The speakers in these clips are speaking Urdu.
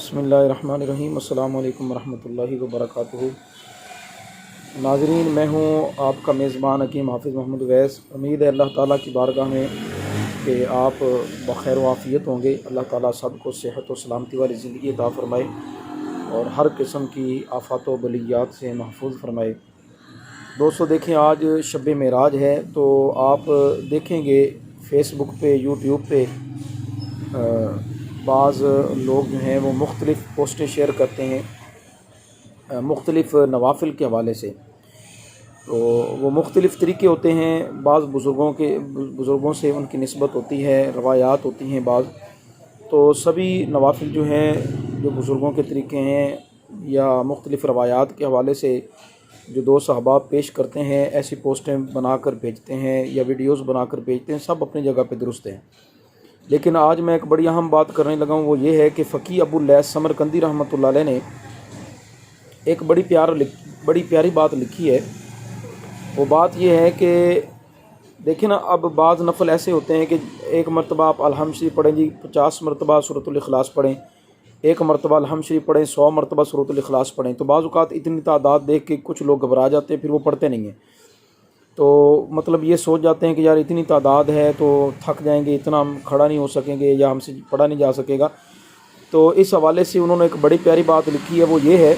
بسم اللہ الرحمن الرحیم۔ السلام علیکم ورحمۃ اللہ وبرکاتہ۔ ناظرین، میں ہوں آپ کا میزبان حکیم حافظ محمد اویس۔ امید ہے اللہ تعالیٰ کی بارگاہ میں کہ آپ بخیر و عافیت ہوں گے۔ اللہ تعالیٰ سب کو صحت و سلامتی والی زندگی عطا فرمائے اور ہر قسم کی آفات و بلیات سے محفوظ فرمائے۔ دوستو دیکھیں، آج شب معراج ہے، تو آپ دیکھیں گے فیس بک پہ، یوٹیوب پہ بعض لوگ جو ہیں وہ مختلف پوسٹیں شیئر کرتے ہیں مختلف نوافل کے حوالے سے۔ تو وہ مختلف طریقے ہوتے ہیں، بعض بزرگوں سے ان کی نسبت ہوتی ہے، روایات ہوتی ہیں بعض۔ تو سبھی نوافل جو ہیں، جو بزرگوں کے طریقے ہیں یا مختلف روایات کے حوالے سے جو دوست احباب پیش کرتے ہیں، ایسی پوسٹیں بنا کر بھیجتے ہیں یا ویڈیوز بنا کر بھیجتے ہیں، سب اپنی جگہ پہ درست ہیں۔ لیکن آج میں ایک بڑی اہم بات کرنے لگا ہوں، وہ یہ ہے کہ فقیہ ابو اللیث سمرقندی رحمۃ اللہ علیہ نے ایک بڑی پیاری بات لکھی ہے۔ وہ بات یہ ہے کہ دیکھیں نا، اب بعض نفل ایسے ہوتے ہیں کہ ایک مرتبہ آپ الحمد شریف پڑھیں جی 50 مرتبہ سورۃ الاخلاص پڑھیں، ایک مرتبہ الحمد شریف پڑھیں، 100 مرتبہ سورۃ الاخلاص پڑھیں۔ تو بعض اوقات اتنی تعداد دیکھ کے کچھ لوگ گھبرا جاتے ہیں، پھر وہ پڑھتے نہیں ہیں۔ تو مطلب یہ سوچ جاتے ہیں کہ یار اتنی تعداد ہے تو تھک جائیں گے، اتنا ہم کھڑا نہیں ہو سکیں گے یا ہم سے پڑھا نہیں جا سکے گا۔ تو اس حوالے سے انہوں نے ایک بڑی پیاری بات لکھی ہے، وہ یہ ہے،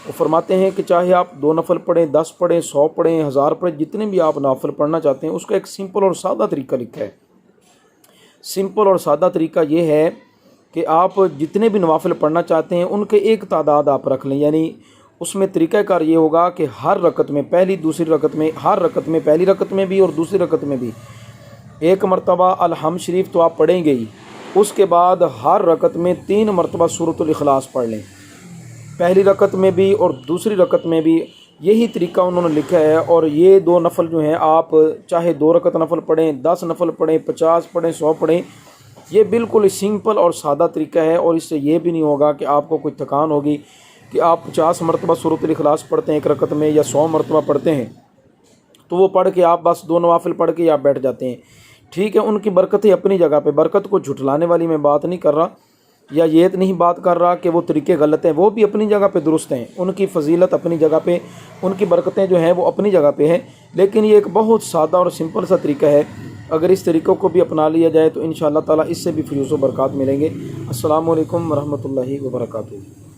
وہ فرماتے ہیں کہ چاہے آپ 2 نفل پڑھیں، 10 پڑھیں، 100 پڑھیں، 1000 پڑھیں، جتنے بھی آپ نافل پڑھنا چاہتے ہیں، اس کا ایک سمپل اور سادہ طریقہ لکھا ہے۔ سمپل اور سادہ طریقہ یہ ہے کہ آپ جتنے بھی نوافل پڑھنا چاہتے ہیں ان کے ایک تعداد آپ رکھ لیں، یعنی اس میں طریقہ کار یہ ہوگا کہ ہر رکعت میں، پہلی دوسری رکعت میں، ہر رکعت میں، پہلی رکعت میں بھی اور دوسری رکعت میں بھی ایک مرتبہ الحمد شریف تو آپ پڑھیں گے ہی، اس کے بعد ہر رکعت میں 3 مرتبہ سورۃ الاخلاص پڑھ لیں، پہلی رکعت میں بھی اور دوسری رکعت میں بھی۔ یہی طریقہ انہوں نے لکھا ہے، اور یہ 2 نفل جو ہیں آپ چاہے 2 رکعت نفل پڑھیں، 10 نفل پڑھیں، 50 پڑھیں، 100 پڑھیں، یہ بالکل سمپل اور سادہ طریقہ ہے، اور اس سے یہ بھی نہیں ہوگا کہ آپ کو کوئی تھکان ہوگی کہ آپ 50 مرتبہ سورۃ الاخلاص پڑھتے ہیں ایک رکعت میں یا 100 مرتبہ پڑھتے ہیں، تو وہ پڑھ کے آپ بس 2 نوافل پڑھ کے آپ بیٹھ جاتے ہیں۔ ٹھیک ہے، ان کی برکتیں اپنی جگہ پہ، برکت کو جھٹلانے والی میں بات نہیں کر رہا، یا یہ نہیں بات کر رہا کہ وہ طریقے غلط ہیں، وہ بھی اپنی جگہ پہ درست ہیں، ان کی فضیلت اپنی جگہ پہ، ان کی برکتیں جو ہیں وہ اپنی جگہ پہ ہیں۔ لیکن یہ ایک بہت سادہ اور سمپل سا طریقہ ہے، اگر اس طریقوں کو بھی اپنا لیا جائے تو انشاءاللہ تعالیٰ اس سے بھی فیوز و برکات ملیں گے۔ السلام علیکم ورحمۃ اللہ وبرکاتہ۔